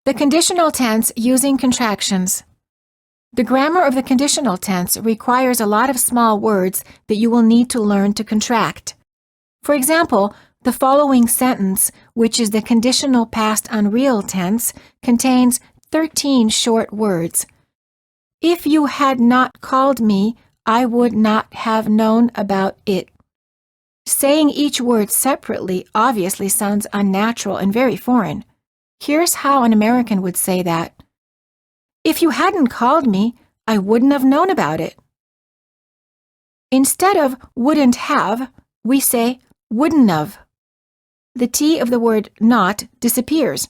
The conditional tense using contractions. The grammar of the conditional tense requires a lot of small words that you will need to learn to contract. For example, the following sentence, which is the conditional past unreal tense, contains 13 short words. If you had not called me, I would not have known about it. Saying each word separately obviously sounds unnatural and very foreign. Here's how an American would say that. If you hadn't called me, I wouldn't have known about it. Instead of wouldn't have, we say wouldn't have. The T of the word not disappears,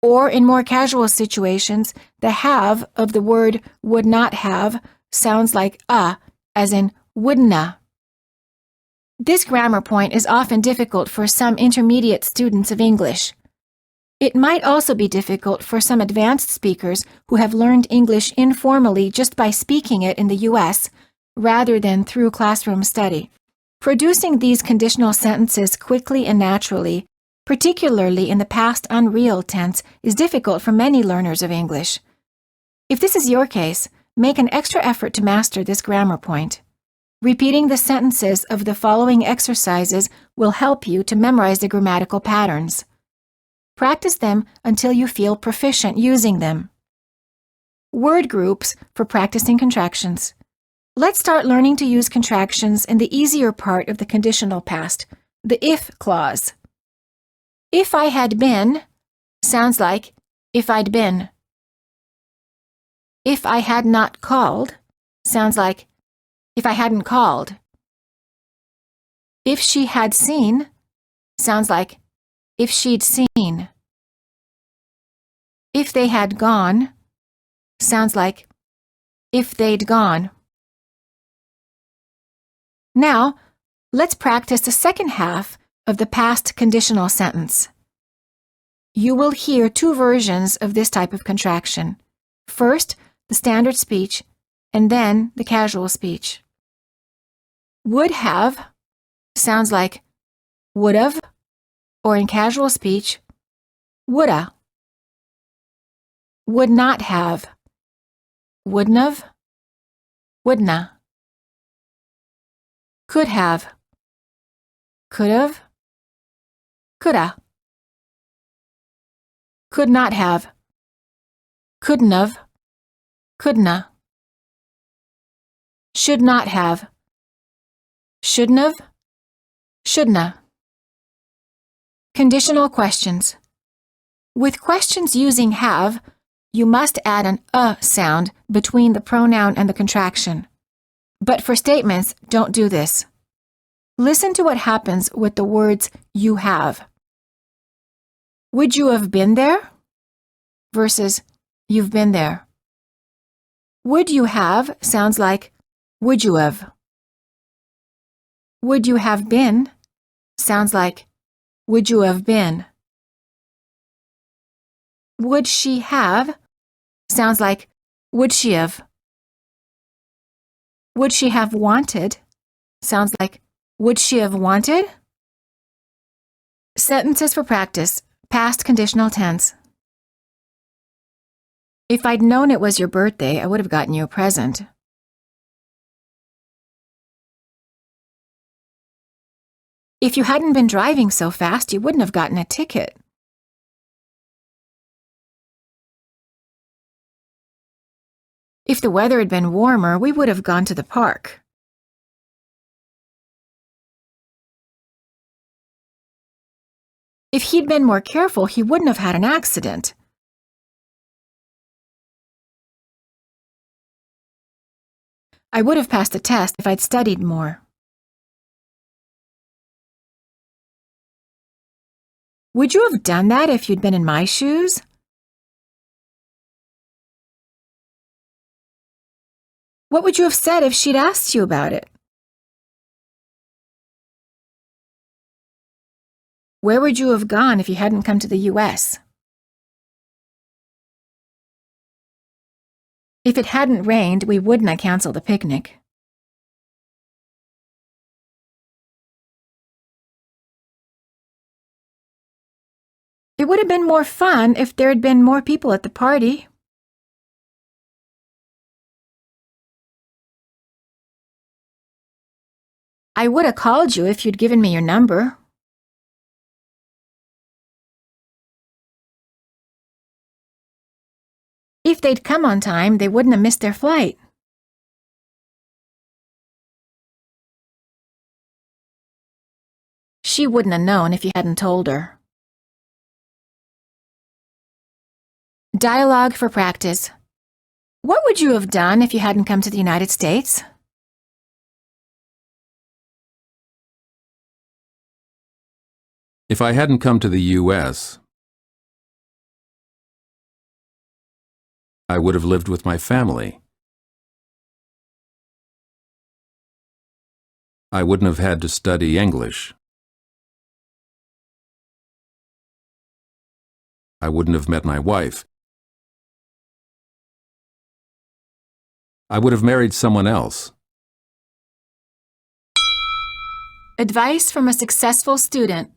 or in more casual situations, the have of the word would not have sounds like as in wouldn't. This grammar point is often difficult for some intermediate students of English. It might also be difficult for some advanced speakers who have learned English informally just by speaking it in the U.S. rather than through classroom study. Producing these conditional sentences quickly and naturally, particularly in the past unreal tense, is difficult for many learners of English. If this is your case, make an extra effort to master this grammar point. Repeating the sentences of the following exercises will help you to memorize the grammatical patterns. Practice them until you feel proficient using them. Word groups for practicing contractions. Let's start learning to use contractions in the easier part of the conditional past, the if clause. If I had been sounds like if I'd been. If I had not called sounds like if I hadn't called. If she had seen sounds like if she'd seen. If they had gone sounds like if they'd gone. Now, let's practice the second half of the past conditional sentence. You will hear two versions of this type of contraction. First, the standard speech, and then the casual speech. Would have sounds like would've, or in casual speech, woulda. Would not have, wouldn't have, wouldn't. Could have, could have, coulda. Could not have, couldn't have, couldn't. Should not have, shouldn't have, shouldn't. Conditional questions. With questions using have, you must add an sound between the pronoun and the contraction. But for statements, don't do this. Listen to what happens with the words you have. Would you have been there? Versus you've been there. Would you have sounds like would you have. Would you have been sounds like would you have been. Would she have sounds like would she have. Would she have wanted sounds like would she have wanted. Sentences for practice, past conditional tense. If I'd known it was your birthday, I would have gotten you a present. If you hadn't been driving so fast, you wouldn't have gotten a ticket. If the weather had been warmer, we would have gone to the park. If he'd been more careful, he wouldn't have had an accident. I would have passed the test if I'd studied more. Would you have done that if you'd been in my shoes? What would you have said if she'd asked you about it? Where would you have gone if you hadn't come to the U.S.? If it hadn't rained, we wouldn't have canceled the picnic. It would have been more fun if there had been more people at the party. I would have called you if you'd given me your number. If they'd come on time, they wouldn't have missed their flight. She wouldn't have known if you hadn't told her. Dialogue for practice. What would you have done if you hadn't come to the United States? If I hadn't come to the U.S., I would have lived with my family. I wouldn't have had to study English. I wouldn't have met my wife. I would have married someone else. Advice from a successful student.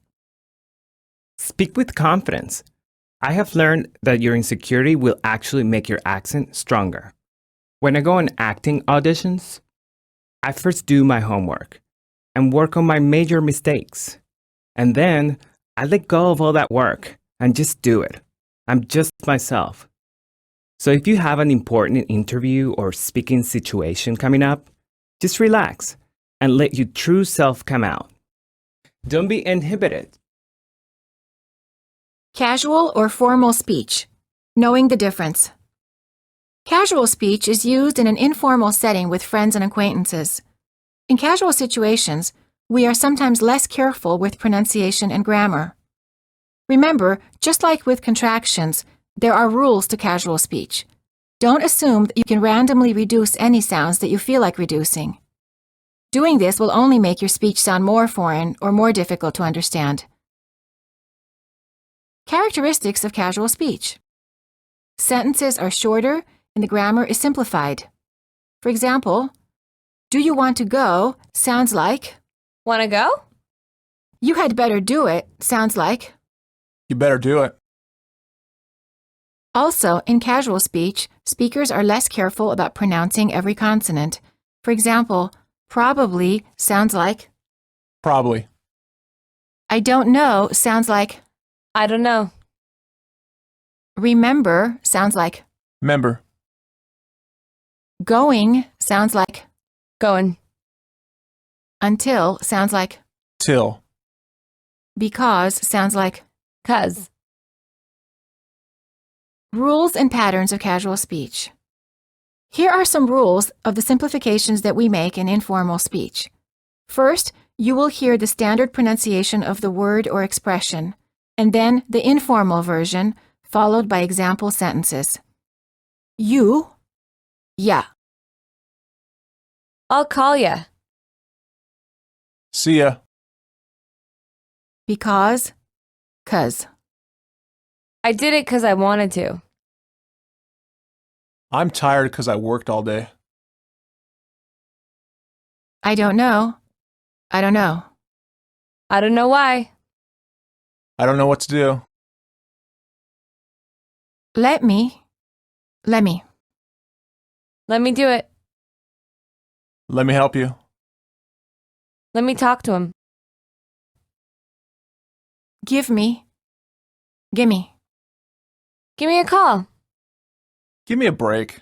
Speak with confidence. I have learned that your insecurity will actually make your accent stronger. When I go on acting auditions, I first do my homework and work on my major mistakes. And then I let go of all that work and just do it. I'm just myself. So if you have an important interview or speaking situation coming up, just relax and let your true self come out. Don't be inhibited. Casual or formal speech. Knowing the difference. Casual speech is used in an informal setting with friends and acquaintances. In casual situations, we are sometimes less careful with pronunciation and grammar. Remember, just like with contractions, there are rules to casual speech. Don't assume that you can randomly reduce any sounds that you feel like reducing. Doing this will only make your speech sound more foreign or more difficult to understand. Characteristics of casual speech. Sentences are shorter and the grammar is simplified. For example, do you want to go sounds like, Wanna go? you had better do it sounds like. You better do it. Also, in casual speech, speakers are less careful about pronouncing every consonant. For example, probably sounds like, Probably. I don't know sounds like, I don't know. remember sounds like, Member. going sounds like, Going. until sounds like, Till. because sounds like. 'Cause. Rules and patterns of casual speech. Here are some rules of the simplifications that we make in informal speech. First, you will hear the standard pronunciation of the word or expression, and then the informal version, followed by example sentences. You, yeah. I'll call ya. See ya. Because, 'cause. I did it 'cause I wanted to. I'm tired because I worked all day. I don't know. I don't know. I don't know why. I don't know what to do. Let me. Let me. Let me do it. Let me help you. Let me talk to him. Give me. Gimme. Give me a call. Give me a break.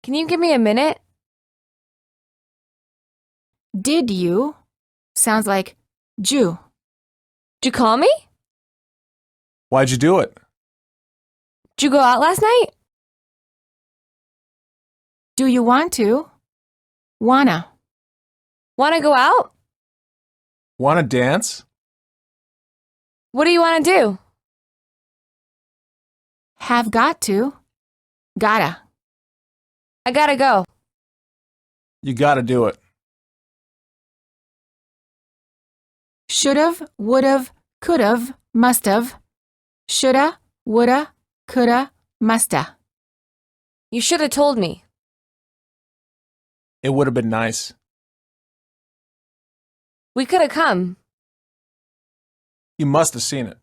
Can you give me a minute? Did you sounds like Jew. Did you call me? Why'd you do it? Did you go out last night? Do you want to? Wanna. Wanna go out? Want to dance? What do you wanna do? Have got to. Gotta. I gotta go. You gotta do it. Should've, would've, could've, must've. Shoulda, woulda, coulda, musta. You should have told me. It would have been nice. We could have come. You must have seen it.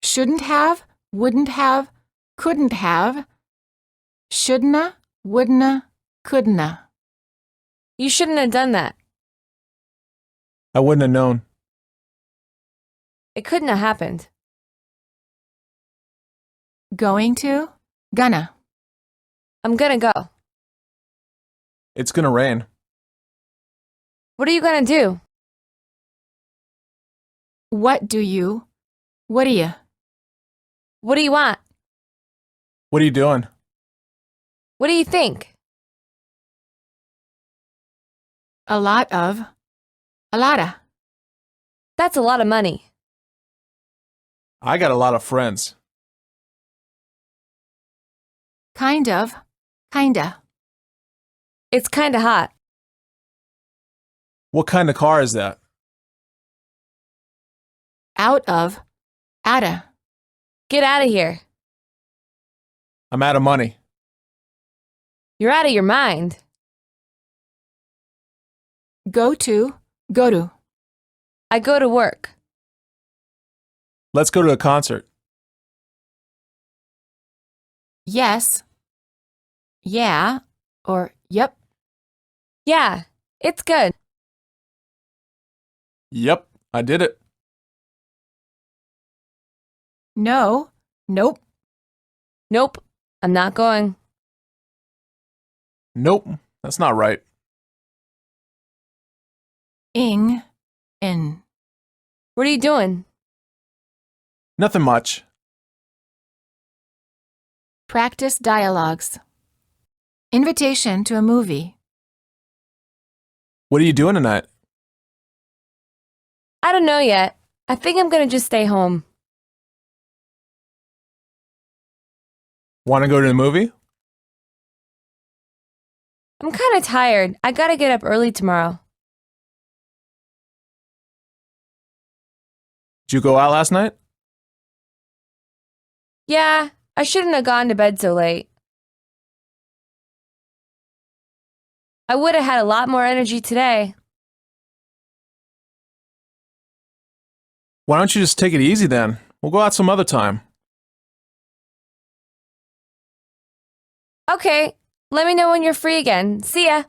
shouldn't have, wouldn't have, couldn't have, shouldna, wouldna, couldna. You shouldn't have done that. I wouldn't have known. It couldn't have happened. Going to, gonna. I'm gonna go. It's gonna rain. What are you gonna do? What do you, what do you? What do you want? What are you doing? What do you think? A lot of, a lotta. That's a lot of money. I got a lot of friends. Kind of, kinda. It's kinda hot. What kind of car is that? Out of, outta. Get out of here. I'm out of money. You're out of your mind. Go to, go to. I go to work. Let's go to a concert. Yes, yeah, or yep. Yeah, it's good. Yep, I did it. No, nope. Nope, I'm not going. Nope, that's not right. In. What are you doing? Nothing much. Practice dialogues. Invitation to a movie. What are you doing tonight? I don't know yet. I think I'm gonna just stay home. Want to go to the movie? I'm kinda tired. I gotta get up early tomorrow. Did you go out last night? Yeah, I shouldn't have gone to bed so late. I would have had a lot more energy today. Why don't you just take it easy then? We'll go out some other time. Okay, let me know when you're free again. See ya.